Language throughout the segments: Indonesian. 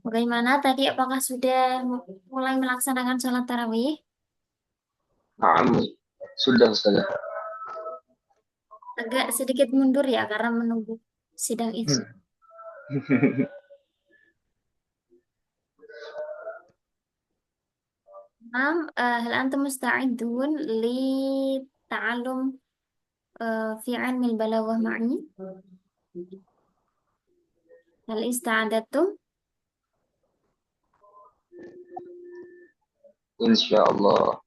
Bagaimana tadi? Apakah sudah mulai melaksanakan sholat tarawih? Naam, sudah Ustazah. Agak sedikit mundur ya karena menunggu sidang isya. Naam, hal antum musta'idun li ta'allum fi ilmi al-balaghah ma'i? Hal ista'adatum? Insyaallah.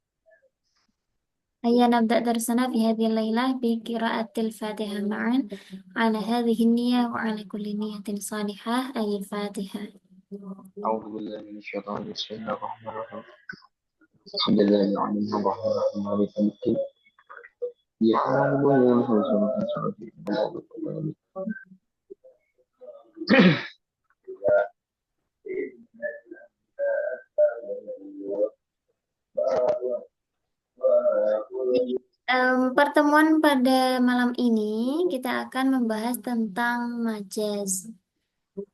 هيا نبدأ درسنا في هذه الليلة بقراءة الفاتحة معا على هذه النية وعلى كل نية صالحة أي الفاتحة. A'udzu billahi minasyaitonir rajim. Bismillahirrahmanirrahim. Alhamdulillahi alamin arrahmanir rahim maliki yaumiddin. Iyyaka na'budu wa iyyaka nasta'in. Di pertemuan pada malam ini kita akan membahas tentang majaz.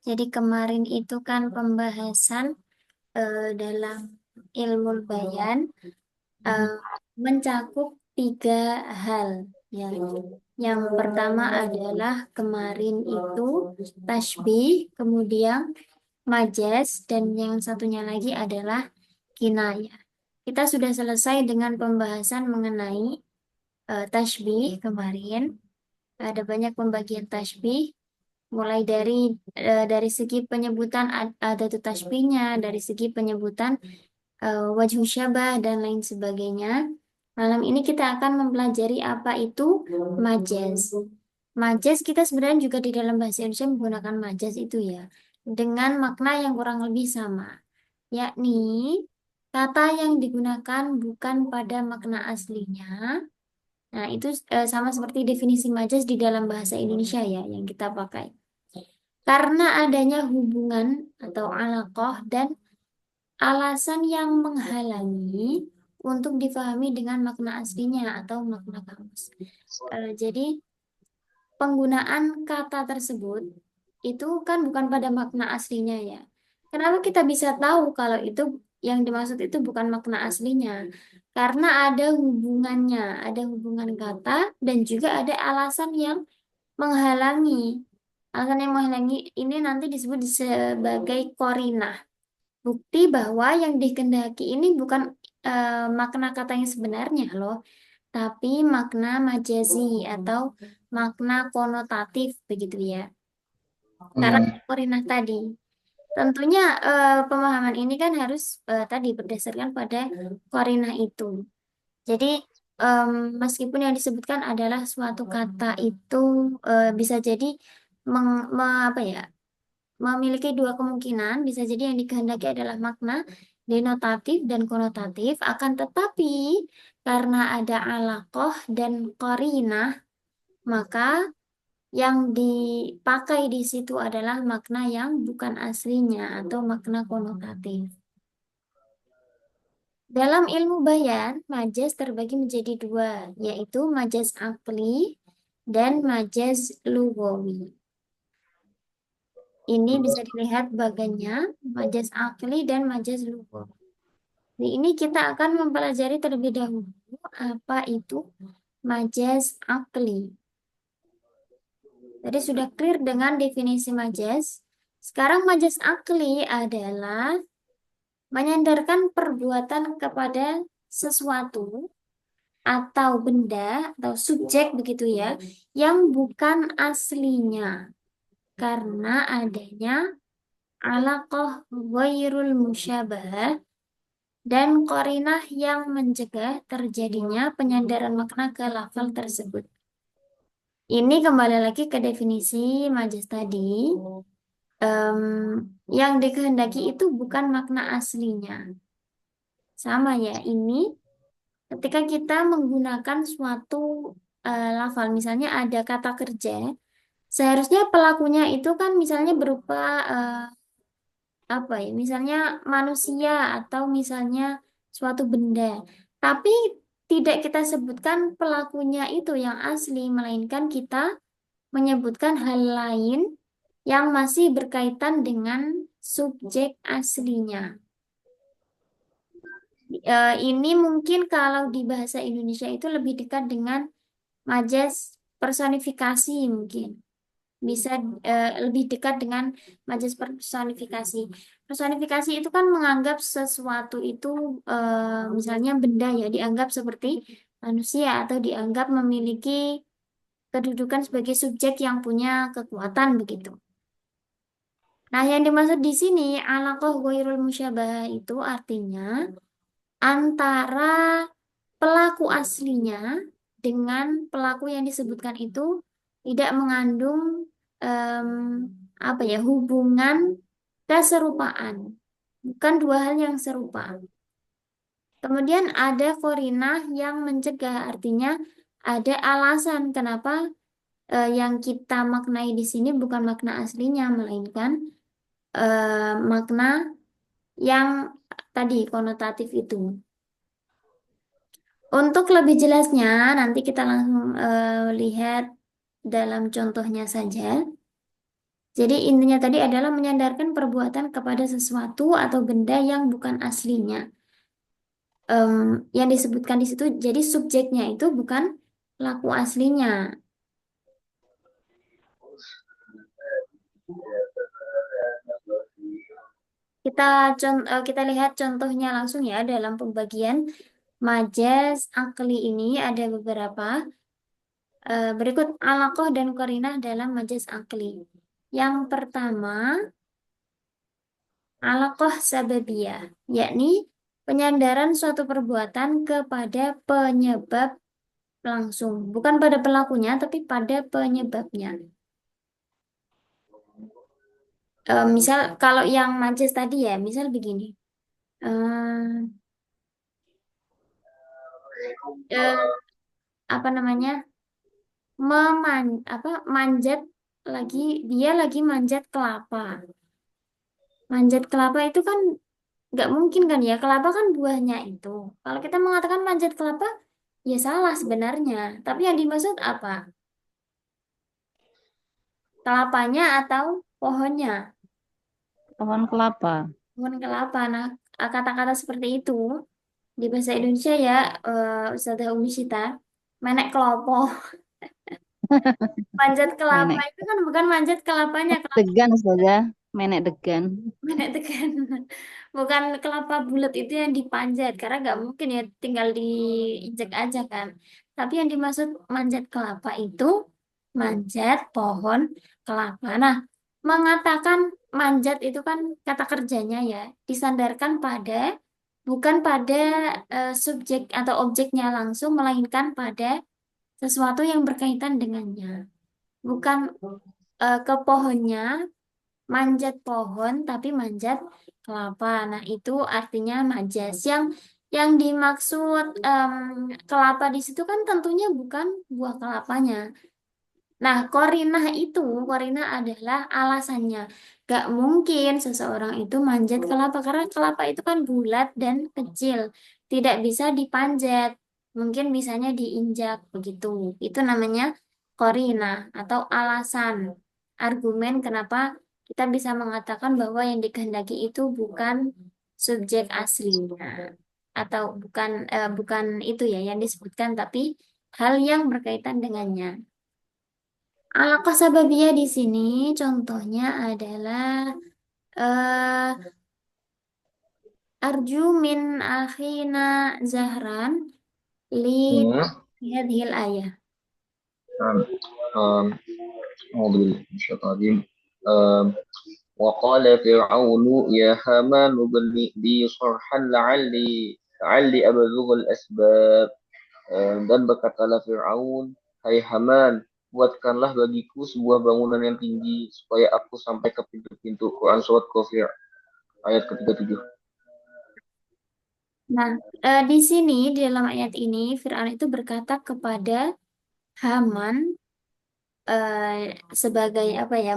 Jadi kemarin itu kan pembahasan dalam ilmu bayan eh, mencakup tiga hal. Ya. Yang pertama adalah kemarin itu tasbih, kemudian majaz, dan yang satunya lagi adalah kinayah. Kita sudah selesai dengan pembahasan mengenai tasbih kemarin. Ada banyak pembagian tasbih, mulai dari segi penyebutan adatu tasbihnya, dari segi penyebutan wajhu syabah dan lain sebagainya. Malam ini kita akan mempelajari apa itu majaz. Majaz kita sebenarnya juga di dalam bahasa Indonesia menggunakan majaz itu ya, dengan makna yang kurang lebih sama, yakni kata yang digunakan bukan pada makna aslinya. Nah, itu sama seperti definisi majaz di dalam bahasa Indonesia ya yang kita pakai. Karena adanya hubungan atau alaqah dan alasan yang menghalangi untuk difahami dengan makna aslinya atau makna kamus. Jadi penggunaan kata tersebut itu kan bukan pada makna aslinya ya. Kenapa kita bisa tahu kalau itu yang dimaksud itu bukan makna aslinya? Karena ada hubungannya, ada hubungan kata dan juga ada alasan yang menghalangi. Alasan yang menghalangi ini nanti disebut sebagai korinah. Bukti bahwa yang dikehendaki ini bukan makna kata yang sebenarnya loh, tapi makna majazi atau makna konotatif begitu ya. Karena Hmm. korinah tadi. Tentunya pemahaman ini kan harus tadi berdasarkan pada korinah itu. Jadi em, meskipun yang disebutkan adalah suatu kata itu bisa jadi apa ya, memiliki dua kemungkinan, bisa jadi yang dikehendaki adalah makna denotatif dan konotatif, akan tetapi karena ada alaqoh dan qarinah, maka yang dipakai di situ adalah makna yang bukan aslinya atau makna konotatif. Dalam ilmu bayan, majaz terbagi menjadi dua, yaitu majaz akli dan majaz lugawi. Ini bisa dilihat bagannya, majaz akli dan majaz lugawi. Di ini kita akan mempelajari terlebih dahulu apa itu majaz akli. Tadi sudah clear dengan definisi majaz. Sekarang majaz akli adalah menyandarkan perbuatan kepada sesuatu atau benda atau subjek begitu ya, yang bukan aslinya karena adanya alaqah ghairul musyabah dan qarinah yang mencegah terjadinya penyandaran makna ke lafal tersebut. Ini kembali lagi ke definisi majaz tadi. Em, yang dikehendaki itu bukan makna aslinya. Sama ya, ini ketika kita menggunakan suatu lafal, misalnya ada kata kerja, seharusnya pelakunya itu kan misalnya berupa eh, apa ya, misalnya manusia atau misalnya suatu benda. Tapi tidak kita sebutkan pelakunya itu yang asli, melainkan kita menyebutkan hal lain yang masih berkaitan dengan subjek aslinya. Ini mungkin kalau di bahasa Indonesia itu lebih dekat dengan majas personifikasi mungkin. Bisa lebih dekat dengan majas personifikasi. Personifikasi itu kan menganggap sesuatu itu misalnya benda ya dianggap seperti manusia atau dianggap memiliki kedudukan sebagai subjek yang punya kekuatan begitu. Nah, yang dimaksud di sini alaqah ghairul musyabah itu artinya antara pelaku aslinya dengan pelaku yang disebutkan itu tidak mengandung em, apa ya hubungan keserupaan, bukan dua hal yang serupa. Kemudian ada korinah yang mencegah, artinya ada alasan kenapa yang kita maknai di sini bukan makna aslinya, melainkan makna yang tadi konotatif itu. Untuk lebih jelasnya, nanti kita langsung lihat dalam contohnya saja. Jadi intinya tadi adalah menyandarkan perbuatan kepada sesuatu atau benda yang bukan aslinya. Em, yang disebutkan di situ, jadi subjeknya itu bukan pelaku aslinya. Kita kita lihat contohnya langsung ya dalam pembagian majas akli ini ada beberapa. Berikut alaqah dan qarinah dalam majas akli. Yang pertama, alaqah sababiyah, yakni penyandaran suatu perbuatan kepada penyebab langsung, bukan pada pelakunya, tapi pada penyebabnya. Misal kalau yang majas tadi ya, misal begini, eh, eh, apa namanya, manjat lagi, dia lagi manjat kelapa. Manjat kelapa itu kan nggak mungkin kan ya, kelapa kan buahnya itu. Kalau kita mengatakan manjat kelapa, ya salah sebenarnya. Tapi yang dimaksud apa? Kelapanya atau pohonnya? Pohon kelapa. Pohon kelapa. Nah, kata-kata seperti itu di bahasa Indonesia ya, Ustazah Umi Syita, menek kelopo. Manjat kelapa Menek itu kan bukan manjat kelapanya, kelapa degan saja. Menek degan. menek tekan. Bukan kelapa bulat itu yang dipanjat, karena nggak mungkin ya tinggal diinjek aja kan. Tapi yang dimaksud manjat kelapa itu manjat pohon kelapa. Nah, mengatakan manjat itu kan kata kerjanya ya, disandarkan pada bukan pada subjek atau objeknya langsung, melainkan pada sesuatu yang berkaitan dengannya. Bukan ke pohonnya, manjat pohon tapi manjat kelapa. Nah, itu artinya majas. Yang dimaksud kelapa di situ kan tentunya bukan buah kelapanya. Nah, korinah adalah alasannya. Gak mungkin seseorang itu manjat kelapa karena kelapa itu kan bulat dan kecil, tidak bisa dipanjat. Mungkin bisanya diinjak begitu. Itu namanya korinah atau alasan, argumen kenapa kita bisa mengatakan bahwa yang dikehendaki itu bukan subjek aslinya atau bukan itu ya yang disebutkan, tapi hal yang berkaitan dengannya. Alaqah sababiyah di sini contohnya adalah eh arju min akhina Zahran li Hmm. hadhil ayah. Um, um, أعوذ بالله من الشيطان الرجيم. وقال فرعون يا هامان ابن لي صرحا لعلي أبلغ الأسباب. Dan berkatalah Fir'aun, hai Haman, buatkanlah bagiku sebuah bangunan yang tinggi supaya aku sampai ke pintu-pintu. Quran Surat Ghafir ayat ke-37. Nah, di sini di dalam ayat ini Fir'aun itu berkata kepada Haman sebagai apa ya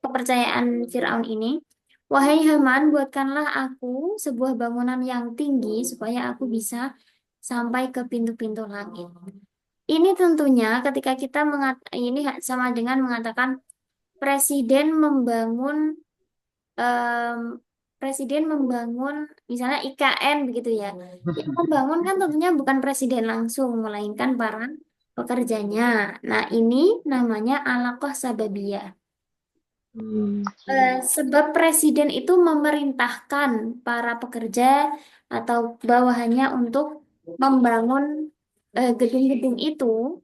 kepercayaan Fir'aun ini, wahai Haman, buatkanlah aku sebuah bangunan yang tinggi supaya aku bisa sampai ke pintu-pintu langit. Ini tentunya ketika kita ini sama dengan mengatakan presiden membangun em, presiden membangun misalnya IKN begitu ya. Yang membangun kan tentunya bukan presiden langsung, melainkan para pekerjanya. Nah, ini namanya alaqah sababiyah. Sebab presiden itu memerintahkan para pekerja atau bawahannya untuk membangun gedung-gedung itu.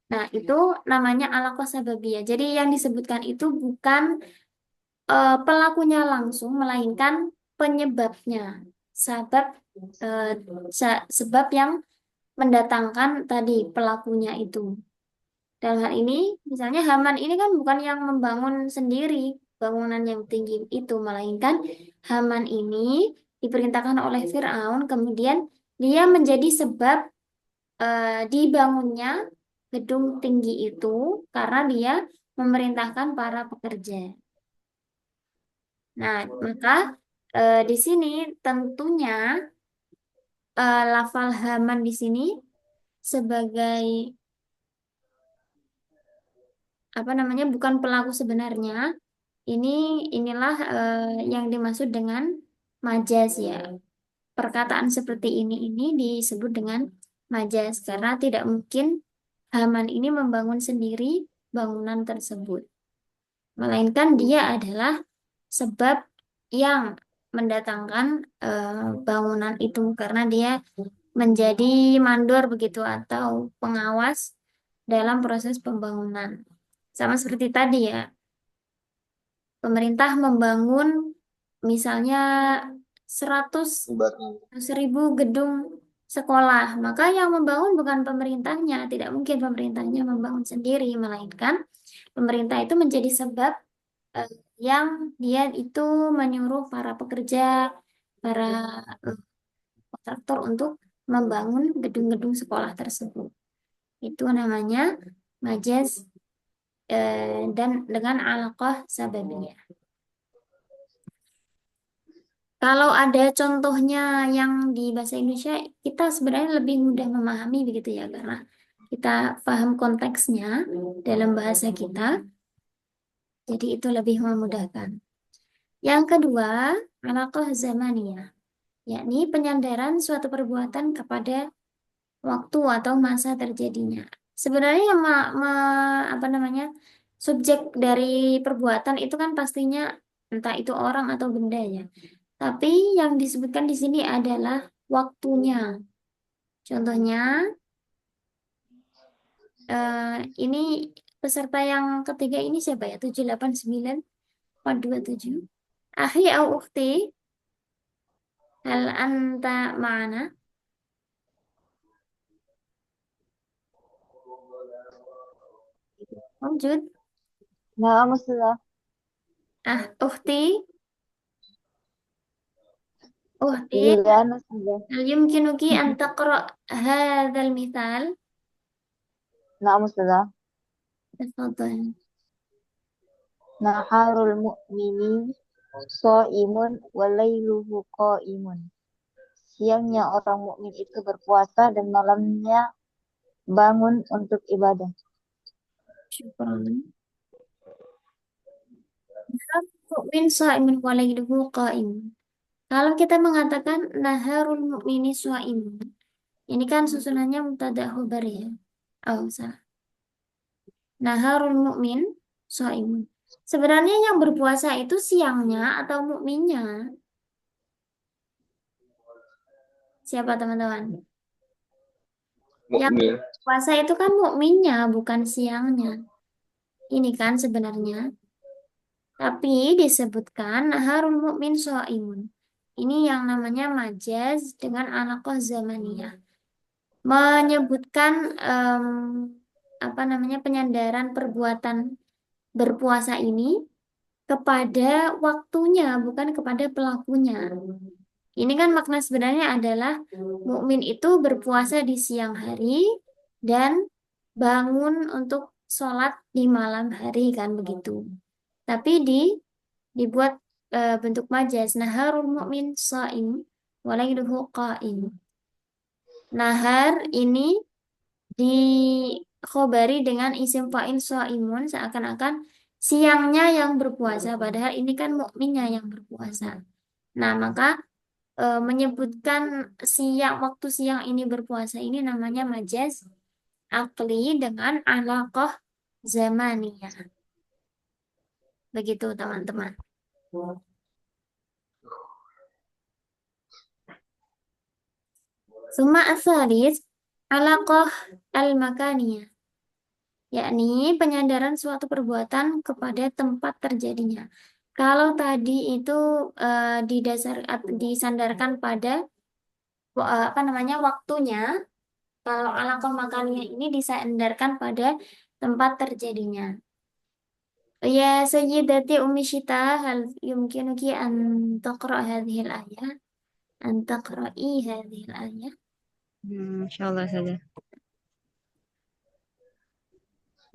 Nah, itu namanya alaqah sababiyah. Jadi yang disebutkan itu bukan pelakunya langsung, melainkan penyebabnya. Sebab eh, sebab yang mendatangkan tadi pelakunya itu. Dalam hal ini, misalnya Haman ini kan bukan yang membangun sendiri bangunan yang tinggi itu, melainkan Haman ini diperintahkan oleh Firaun, kemudian dia menjadi sebab dibangunnya gedung tinggi itu karena dia memerintahkan para pekerja. Nah, maka di sini tentunya lafal Haman di sini sebagai apa namanya bukan pelaku sebenarnya. Ini inilah yang dimaksud dengan majas ya. Perkataan seperti ini disebut dengan majas karena tidak mungkin Haman ini membangun sendiri bangunan tersebut, melainkan dia adalah sebab yang mendatangkan bangunan itu karena dia menjadi mandor begitu atau pengawas dalam proses pembangunan. Sama seperti tadi ya, pemerintah membangun misalnya 100 Ibaratnya. 1000 gedung sekolah, maka yang membangun bukan pemerintahnya, tidak mungkin pemerintahnya membangun sendiri, melainkan pemerintah itu menjadi sebab eh, yang dia itu menyuruh para pekerja, para eh, kontraktor untuk membangun gedung-gedung sekolah tersebut. Itu namanya majaz dan dengan alaqah sababiyah. Kalau ada contohnya yang di bahasa Indonesia, kita sebenarnya lebih mudah memahami begitu ya, karena kita paham konteksnya dalam bahasa kita, jadi itu lebih memudahkan. Yang kedua, alaqah zamaniyah, yakni penyandaran suatu perbuatan kepada waktu atau masa terjadinya. Sebenarnya yang apa namanya subjek dari perbuatan itu kan pastinya entah itu orang atau benda ya. Tapi yang disebutkan di sini adalah waktunya. Contohnya eh, ini peserta yang ketiga ini siapa ya? 789 427. Akhi au ukhti, hal anta ma'ana? Wujud. Na'am Ustazah. Ukhti, ukhti. Iya, Ustazah. هل يمكنك أن تقرأ هذا المثال؟ Na'am Ustazah. تفضل. Naharul mu'mini sha'imun wa lailuhu qa'imun. Siangnya orang mukmin itu berpuasa dan malamnya bangun untuk ibadah. شكرا. Mukmin sha'imun walailuhu qa'im. Kalau kita mengatakan naharul mu'mini sha'imun, ini kan susunannya mubtada khobar ya. Oh, salah. Naharul mu'min sha'imun. Sebenarnya yang berpuasa itu siangnya atau mukminnya? Siapa teman-teman? Yang Mukmin. puasa itu kan mukminnya, bukan siangnya. Ini kan sebenarnya. Tapi disebutkan harul mukmin shaimun. Ini yang namanya majaz dengan alaqah zamaniyah. Menyebutkan apa namanya penyandaran perbuatan berpuasa ini kepada waktunya, bukan kepada pelakunya. Ini kan makna sebenarnya adalah mukmin itu berpuasa di siang hari dan bangun untuk sholat di malam hari kan begitu. Tapi dibuat bentuk majas. Naharul mu'min shaim walailuhu qaim. Nahar ini dikhobari dengan isim fa'il shaimun seakan-akan siangnya yang berpuasa, padahal ini kan mukminnya yang berpuasa. Nah, maka menyebutkan siang waktu siang ini berpuasa ini namanya majaz akli dengan alaqah zamaniyah. Begitu teman-teman. Summa asalis alaqah al-makaniyah, yakni penyandaran suatu perbuatan kepada tempat terjadinya. Kalau tadi itu disandarkan pada apa namanya waktunya, kalau alaqah makaniyah ini disandarkan pada tempat terjadinya. Ya Sayyidati Ummi Syita, hal yumkinuki an taqra hadhil ayah, an taqra'i hadhil ayah. Insyaallah saja.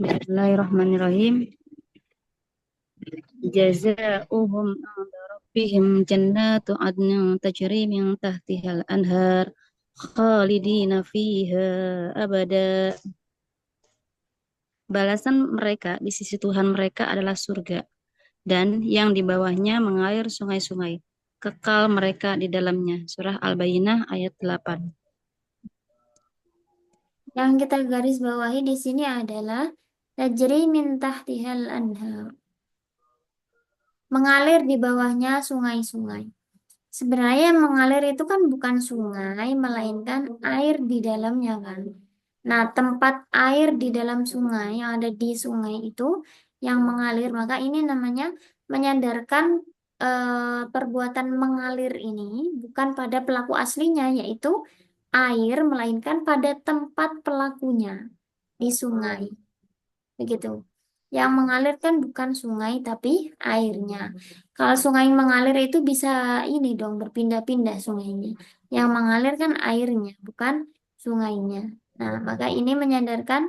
Bismillahirrahmanirrahim. Jazaohum 'inda rabbihim jannatu 'adnin tajri min tahtihal anhar khalidina fiha abada. Balasan mereka di sisi Tuhan mereka adalah surga dan yang di bawahnya mengalir sungai-sungai. Kekal mereka di dalamnya. Surah Al-Bayyinah ayat 8. Yang kita garis bawahi di sini adalah tajri min tahtihal anhar. Mengalir di bawahnya sungai-sungai. Sebenarnya yang mengalir itu kan bukan sungai, melainkan air di dalamnya kan. Nah, tempat air di dalam sungai yang ada di sungai itu yang mengalir, maka ini namanya menyandarkan perbuatan mengalir ini bukan pada pelaku aslinya, yaitu air, melainkan pada tempat pelakunya di sungai. Begitu. Yang mengalir kan bukan sungai, tapi airnya. Kalau sungai mengalir itu bisa ini dong, berpindah-pindah sungainya. Yang mengalir kan airnya, bukan sungainya. Nah, maka ini menyandarkan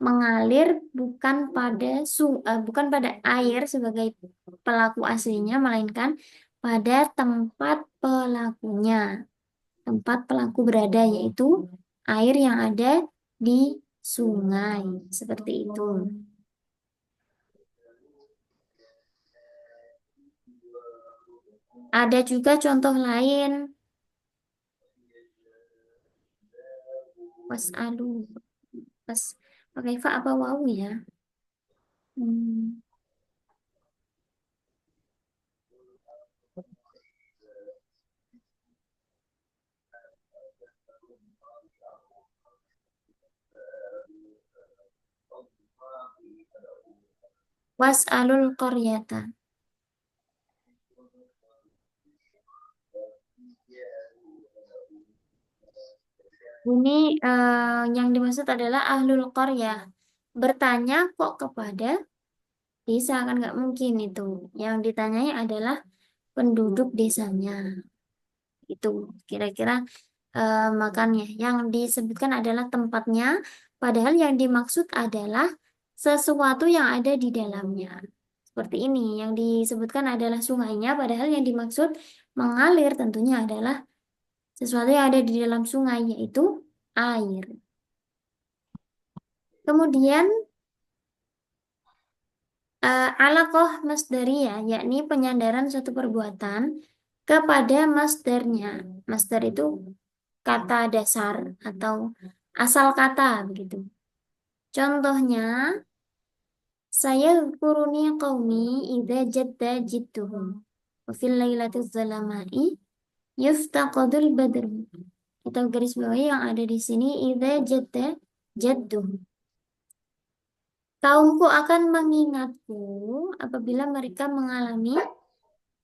mengalir bukan pada air sebagai pelaku aslinya, melainkan pada tempat pelakunya. Tempat pelaku berada, yaitu air yang ada di sungai. Seperti itu. Ada juga contoh lain. Was'alu. Pas pakai fa apa wawu ya? Hmm. Was'alul qaryata. Ini yang dimaksud adalah ahlul qaryah. Bertanya kok kepada desa, kan nggak mungkin itu. Yang ditanyai adalah penduduk desanya. Itu kira-kira makannya. Yang disebutkan adalah tempatnya, padahal yang dimaksud adalah sesuatu yang ada di dalamnya. Seperti ini, yang disebutkan adalah sungainya, padahal yang dimaksud mengalir tentunya adalah sesuatu yang ada di dalam sungai, yaitu air. Kemudian alaqah masdariyah, yakni penyandaran suatu perbuatan kepada masdarnya. Masdar itu kata dasar atau asal kata begitu. Contohnya, saya kuruni qaumi idza jadda jidduhum. Wa fil lailati zalamai yuftaqadul badru. Kita garis bawahi yang ada di sini idza jadda jadduhum. Kaumku akan mengingatku apabila mereka mengalami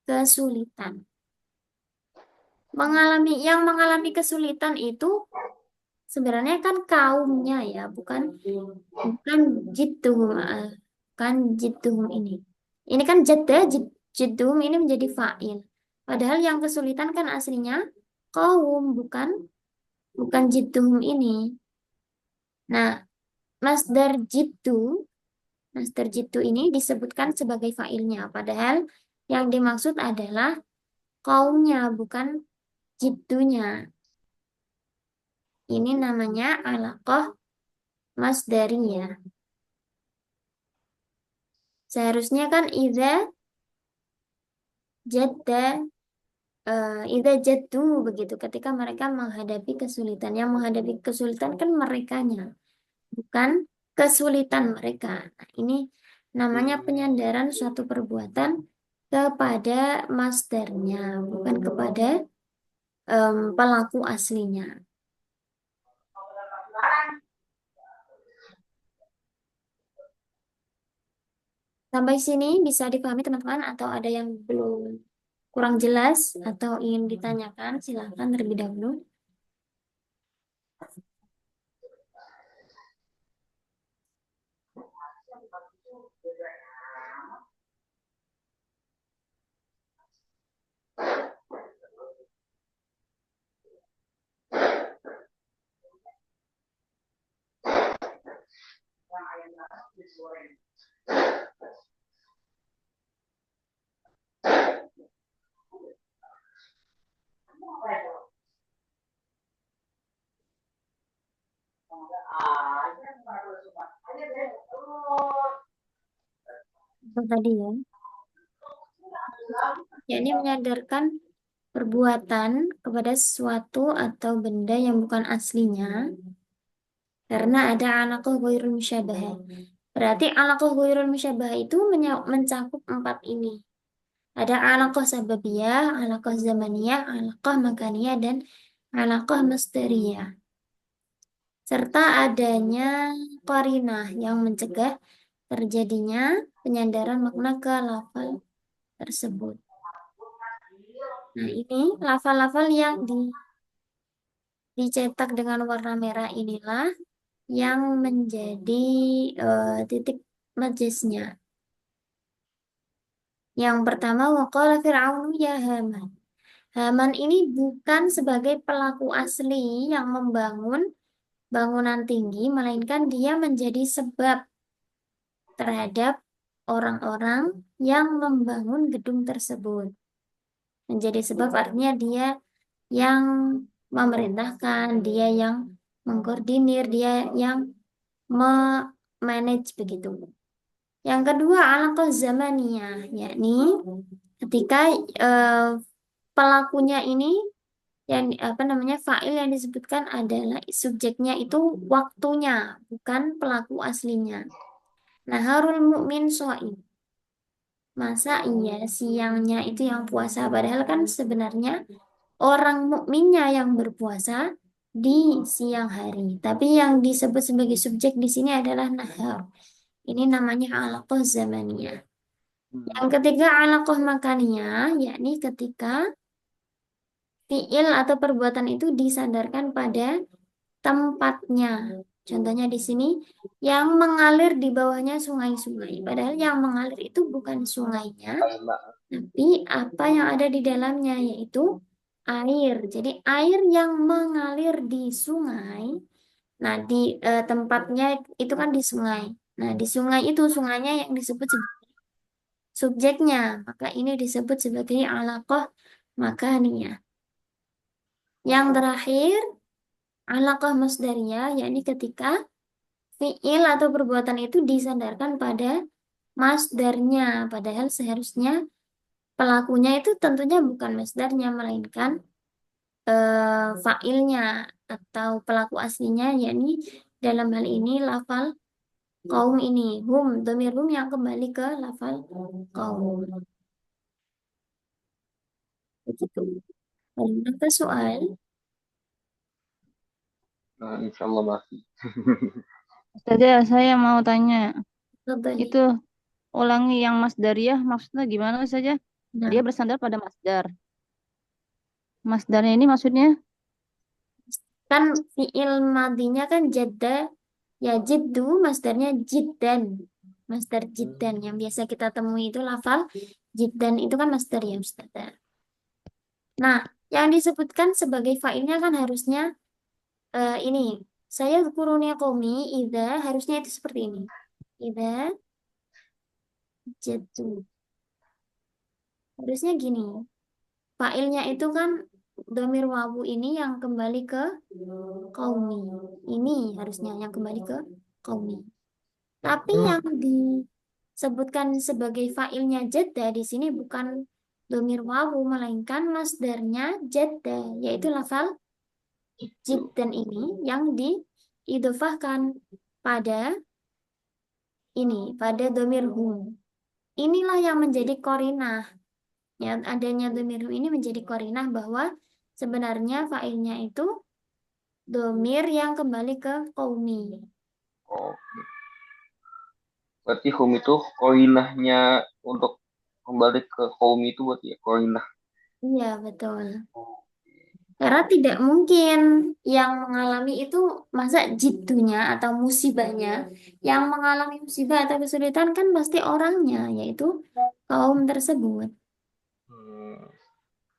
kesulitan. Yang mengalami kesulitan itu sebenarnya kan kaumnya ya, bukan jidduhum, bukan jidduhum ini. Ini kan jidduhum ini menjadi fa'il. Padahal yang kesulitan kan aslinya kaum, bukan jidduhum ini. Nah, masdar jiddu, masdar jiddu ini disebutkan sebagai fa'ilnya, padahal yang dimaksud adalah kaumnya, bukan jiddunya. Ini namanya alaqah masdariyah. Seharusnya kan jadda, idza jaddu begitu. Ketika mereka menghadapi kesulitan. Yang menghadapi kesulitan kan merekanya, bukan kesulitan mereka. Nah, ini namanya penyandaran suatu perbuatan kepada masdarnya, bukan kepada pelaku aslinya. Sampai sini bisa dipahami teman-teman atau ada yang belum kurang jelas atau ingin ditanyakan, silakan terlebih dahulu. Itu tadi ya, yakni menyadarkan perbuatan kepada sesuatu atau benda yang bukan aslinya karena ada alaqah ghairul musyabahah. Berarti alaqah ghairul musyabahah itu mencakup empat ini. Ada alaqah sababiyah, alaqah zamaniyah, alaqah makaniyah, dan alaqah masdariyah. Serta adanya qarinah yang mencegah terjadinya penyandaran makna ke lafal tersebut. Nah, ini lafal-lafal yang dicetak dengan warna merah inilah yang menjadi titik majasnya. Yang pertama, waqala Fir'aunu ya Haman. Haman ini bukan sebagai pelaku asli yang membangun bangunan tinggi, melainkan dia menjadi sebab terhadap orang-orang yang membangun gedung tersebut. Menjadi sebab artinya dia yang memerintahkan, dia yang mengkoordinir, dia yang memanage begitu. Yang kedua, alaqah zamaniyah, yakni ketika pelakunya ini yang apa namanya fa'il yang disebutkan adalah subjeknya itu waktunya, bukan pelaku aslinya. Naharul mu'min shaim. Masa iya siangnya itu yang puasa, padahal kan sebenarnya orang mukminnya yang berpuasa di siang hari. Tapi yang disebut sebagai subjek di sini adalah nahar. Ini namanya alaqah zamaniyah. Yang ketiga alaqah makaniyah, yakni ketika fiil atau perbuatan itu disandarkan pada tempatnya. Contohnya di sini yang mengalir di bawahnya sungai-sungai. Padahal yang mengalir itu bukan sungainya, tapi apa yang ada di dalamnya yaitu air. Jadi air yang mengalir di sungai. Nah, di tempatnya itu kan di sungai. Nah, di sungai itu sungainya yang disebut sebagai subjeknya. Maka ini disebut sebagai alaqah makaniyah. Yang terakhir, alaqah masdariyah, yakni ketika fiil atau perbuatan itu disandarkan pada masdarnya. Padahal seharusnya pelakunya itu tentunya bukan masdarnya, melainkan fa'ilnya atau pelaku aslinya, yakni dalam hal ini lafal kaum ini. Hum, domir hum yang kembali ke lafal kaum. Begitu. Lalu ke soal. Nah, insya Allah masih. Ustazah, saya mau tanya, Kembali. itu ulangi yang masdariyah maksudnya gimana saja? Nah, Dia bersandar pada masdar. Masdarnya ini maksudnya kan fiil madinya kan jadda, ya jiddu, masdarnya jiddan. Masdar jiddan yang biasa kita temui itu lafal jiddan itu kan masdar ya Ustaz. Nah, yang disebutkan sebagai fa'ilnya kan harusnya ini. Saya kurunia komi, ida harusnya itu seperti ini. Ida jaddu. Harusnya gini. Fa'ilnya itu kan domir wawu ini yang kembali ke qaumi. Ini harusnya yang kembali ke qaumi. Tapi yang disebutkan sebagai fa'ilnya jadda di sini bukan domir wawu, melainkan masdarnya jadda, yaitu lafal jiddan ini yang diidofahkan pada pada domir hum. Inilah yang menjadi korinah. Ya, adanya domir hum ini menjadi korinah bahwa sebenarnya fa'ilnya itu domir yang kembali ke qaumi. Oh, berarti hum itu koinahnya untuk kembali ke kaum itu berarti ya koinah. Iya, betul. Karena tidak mungkin yang mengalami itu masa jitunya atau musibahnya. Yang mengalami musibah atau kesulitan kan pasti orangnya, yaitu kaum tersebut. Hmm,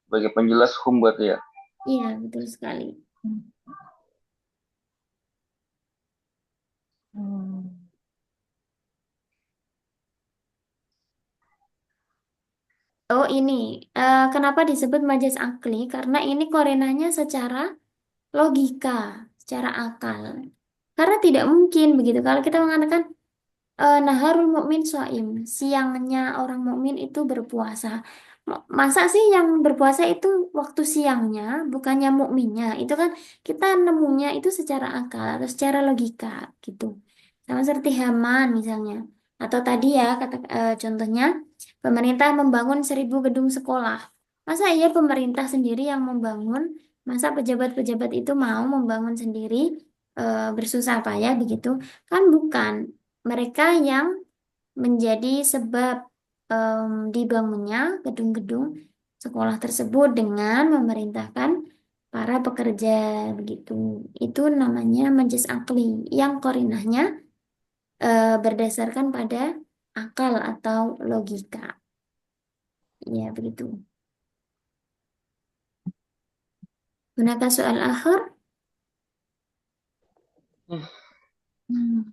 sebagai penjelas hum berarti ya. Iya, betul sekali. Hmm. Oh ini, kenapa disebut majas akli? Karena ini korenanya secara logika, secara akal. Karena tidak mungkin begitu. Kalau kita mengatakan naharul mukmin shaim, siangnya orang mukmin itu berpuasa. Masa sih yang berpuasa itu waktu siangnya, bukannya mukminnya? Itu kan kita nemunya itu secara akal atau secara logika gitu. Sama seperti Haman misalnya. Atau tadi ya kata contohnya pemerintah membangun 1.000 gedung sekolah. Masa iya pemerintah sendiri yang membangun? Masa pejabat-pejabat itu mau membangun sendiri bersusah payah begitu? Kan bukan mereka yang menjadi sebab dibangunnya gedung-gedung sekolah tersebut dengan memerintahkan para pekerja begitu. Itu namanya majas akli yang korinahnya berdasarkan pada akal atau logika. Ya, begitu. Gunakan soal akhir. Hmm.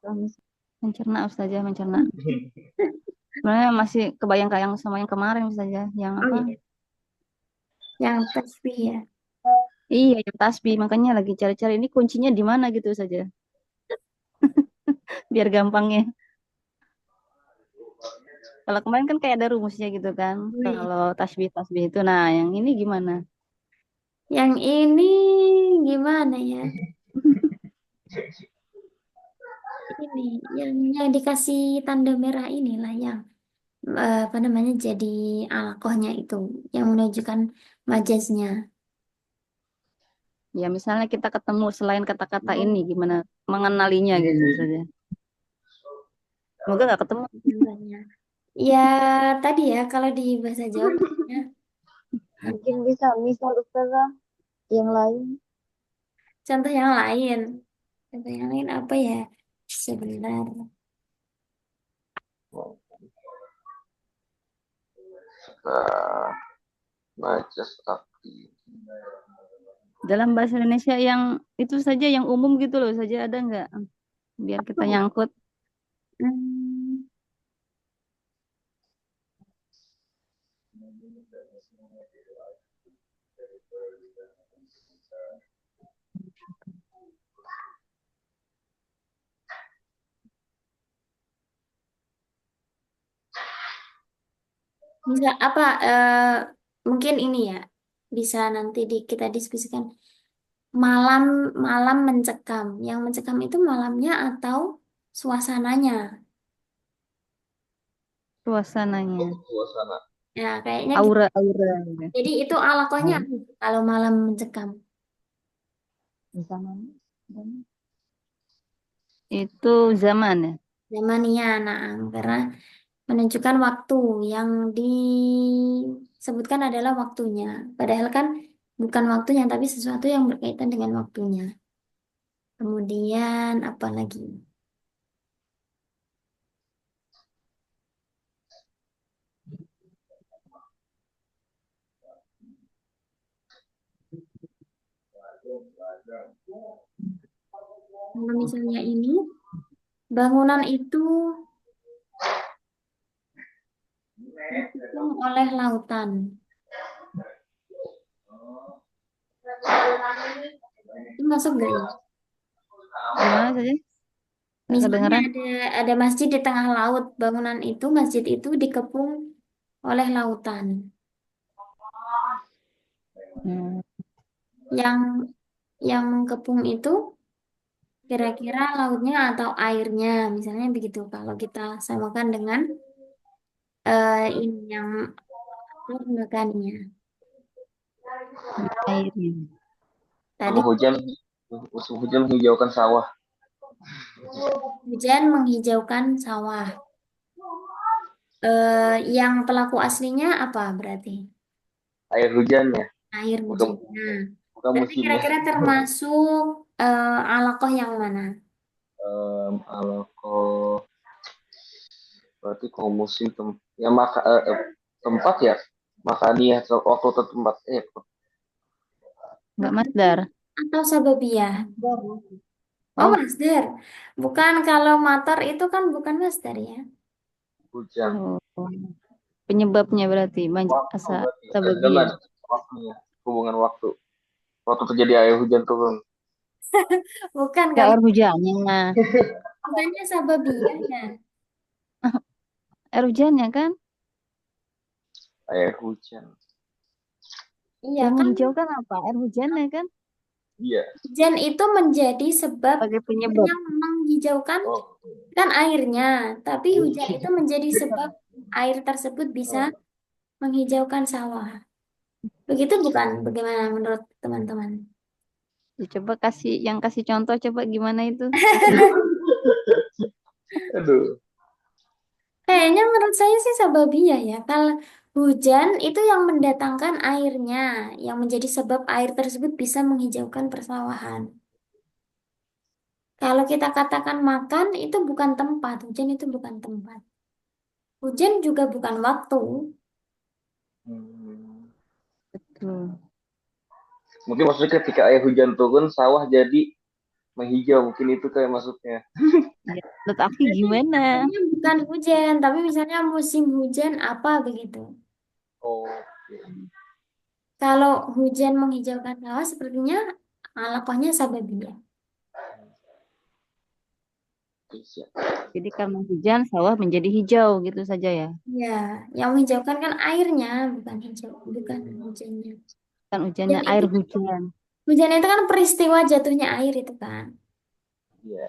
Terus, Mencerna Ustazah, mencerna. Sebenarnya masih kebayang kayak sama yang kemarin Ustazah, yang Oh apa? iya, yang tasbih ya. Iya, yang tasbih. Makanya lagi cari-cari ini kuncinya di mana gitu saja. Biar gampangnya. Kalau kemarin kan kayak ada rumusnya gitu kan. Wih. Kalau tasbih-tasbih itu. Nah, yang ini gimana? Yang ini gimana ya? Ini yang dikasih tanda merah inilah yang apa namanya jadi alaqohnya itu yang menunjukkan majaznya. Ya, misalnya kita ketemu selain kata-kata ini, gimana mengenalinya gitu saja. Semoga nggak ketemu. Contohnya. Ya tadi ya kalau di bahasa Jawa ya, mungkin bisa misal Ustazah yang lain. contoh yang lain. Contoh yang lain apa ya? Sebentar. Nah, majas akli. Dalam bahasa Indonesia yang itu saja yang umum gitu loh saja ada nggak? Biar kita nyangkut. Hmm, bisa apa? Mungkin ini ya bisa nanti kita diskusikan. Malam malam mencekam. Yang mencekam itu malamnya atau suasananya? Suasananya. Suasana. Ya, kayaknya gitu. Aura-aura gitu. Jadi itu alakohnya Hmm. kalau malam mencekam. Bisa mana? Dan Itu zaman ya. Zamania, nah, karena menunjukkan waktu yang disebutkan adalah waktunya. Padahal kan bukan waktunya, tapi sesuatu yang berkaitan dengan waktunya. Kemudian apa lagi? Kalau misalnya ini, bangunan itu dikepung oleh lautan. Itu masuk nggak ya? Gimana saja? Nggak Misalnya kedengeran? ada masjid di tengah laut, bangunan itu masjid itu dikepung oleh lautan. Hmm, Yang yang mengepung itu kira-kira lautnya atau airnya, misalnya begitu. Kalau kita samakan dengan ini yang permukaannya. airnya. Tadi Kalau hujan, musim hujan menghijaukan sawah. hujan menghijaukan sawah. Yang pelaku aslinya apa berarti? Air hujannya, Air bukan hujannya. bukan Berarti musimnya. kira-kira termasuk alaqah yang mana? Kalau berarti kalau musim ya tempat ya makanya waktu atau tempat Nggak masdar. Atau sababiyah? Oh, Oh, masdar. Bukan kalau motor itu kan bukan masdar ya. hujan oh. Penyebabnya berarti waktu asa berarti zaman sababiyah. waktunya hubungan waktu terjadi air hujan turun. Bukan Nggak kalau air hujannya. bukannya sababiyah ya. Air hujannya kan? Air hujan, Iya Yang kan menghijaukan apa? Air hujannya kan? iya. hujan itu menjadi sebab Sebagai penyebab. yang menghijaukan Oh, kan airnya, tapi hujan itu menjadi sebab air tersebut bisa menghijaukan sawah. Begitu bukan? Bagaimana menurut teman-teman? Ya, coba kasih contoh coba gimana itu? aduh. Kayaknya menurut saya sih sababiyah ya. Kalau hujan itu yang mendatangkan airnya, yang menjadi sebab air tersebut bisa menghijaukan persawahan. Kalau kita katakan makan itu bukan tempat, hujan itu bukan tempat. Hujan juga bukan waktu. Hmm. Betul. Mungkin maksudnya ketika air hujan turun sawah jadi menghijau mungkin itu kayak maksudnya. Ya, menurut aku Berarti gimana? artinya bukan hujan, tapi misalnya musim hujan apa begitu. Oh, Kalau hujan menghijaukan sawah sepertinya alaqahnya sababiyah. oke, siap. Jadi karena hujan sawah menjadi hijau gitu saja ya. Ya, yang menghijaukan kan airnya, bukan hijau, bukan hujannya. Kan hujannya Hujan air itu kan, hujan. hujan itu kan peristiwa jatuhnya air itu kan. Iya,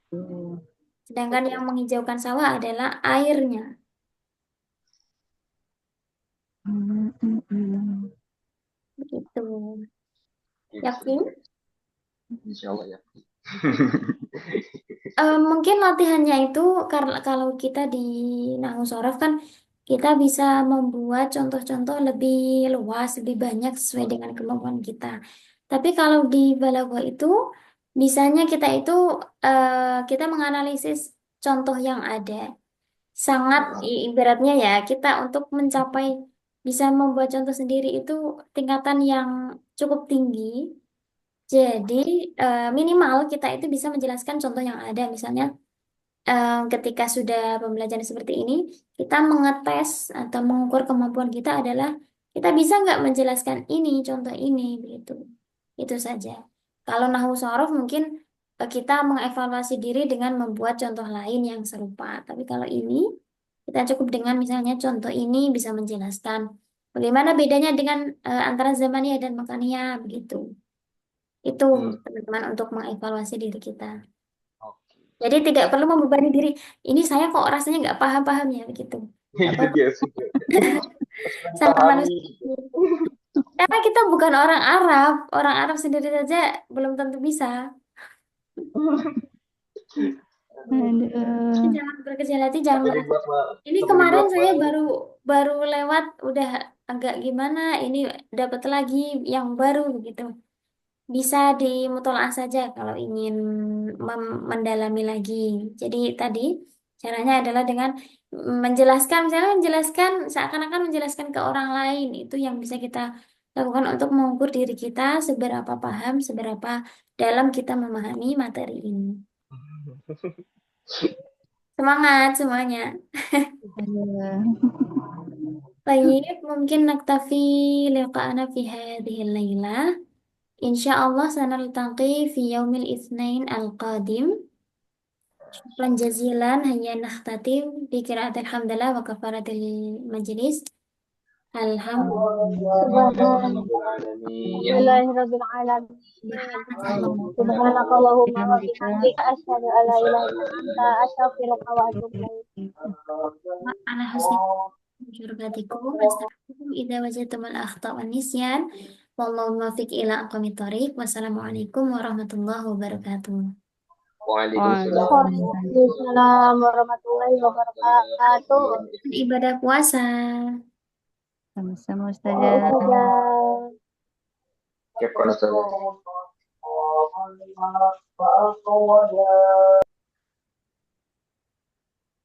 Tuh. Sedangkan betul. yang menghijaukan sawah adalah airnya. Hmm, hmm, hmm. Begitu. Iya, Yakin? insya Allah ya. Mungkin latihannya itu karena kalau kita di Nahwu Shorof kan kita bisa membuat contoh-contoh lebih luas, lebih banyak sesuai dengan kemampuan kita. Tapi kalau di Balaghah itu bisanya kita itu kita menganalisis contoh yang ada. Sangat ibaratnya ya kita untuk mencapai bisa membuat contoh sendiri itu tingkatan yang cukup tinggi. Jadi minimal kita itu bisa menjelaskan contoh yang ada. Misalnya ketika sudah pembelajaran seperti ini, kita mengetes atau mengukur kemampuan kita adalah kita bisa nggak menjelaskan ini, contoh ini, begitu. Itu saja. Kalau nahwu shorof mungkin kita mengevaluasi diri dengan membuat contoh lain yang serupa. Tapi kalau ini kita cukup dengan misalnya contoh ini bisa menjelaskan bagaimana bedanya dengan antara zamaniyah dan makaniyah, begitu. Itu Hmm, teman-teman untuk mengevaluasi diri kita. oke. Jadi tidak perlu membebani diri. Ini saya kok rasanya nggak paham-paham ya begitu. Nggak Itu apa-apa. dia sih. Sama manusia. Pahami. Karena kita bukan orang Arab. Orang Arab sendiri saja belum tentu bisa. Jadi Aduh. jangan berkecil hati, jangan Sampai merasa. dibuat Ini sampai kemarin dibuat saya baru baru lewat, udah agak gimana. Ini dapat lagi yang baru begitu. Bisa dimutolaah saja kalau ingin mendalami lagi. Jadi tadi caranya adalah dengan menjelaskan, misalnya menjelaskan seakan-akan menjelaskan ke orang lain itu yang bisa kita lakukan untuk mengukur diri kita seberapa paham, seberapa dalam kita memahami materi ini. Semangat semuanya. Aduh. طيب ممكن نكتفي لقاءنا في هذه الليلة. إن شاء الله سنلتقي في يوم الاثنين القادم. شكرا جزيلا. هيا نختتم بقراءة الحمد لله وكفارة المجلس. الحمد سبحان العالمين. لله رب العالمين. لله. سبحانك اللهم بحمدك وبحمدك أشهد أن لا إله إلا أنت أستغفرك وأتوب إليك. على حسن مشاركتكم. أستغفركم إذا وجدتم الأخطاء والنسيان. والله الموفق إلى أقوم الطريق. والسلام عليكم ورحمة الله وبركاته. Waalaikumsalam Waalaikumsalam. Waalaikumsalam warahmatullahi wabarakatuh. Ibadah puasa. Sama-sama Baik Ustazah. saja. Syukran Ustazah.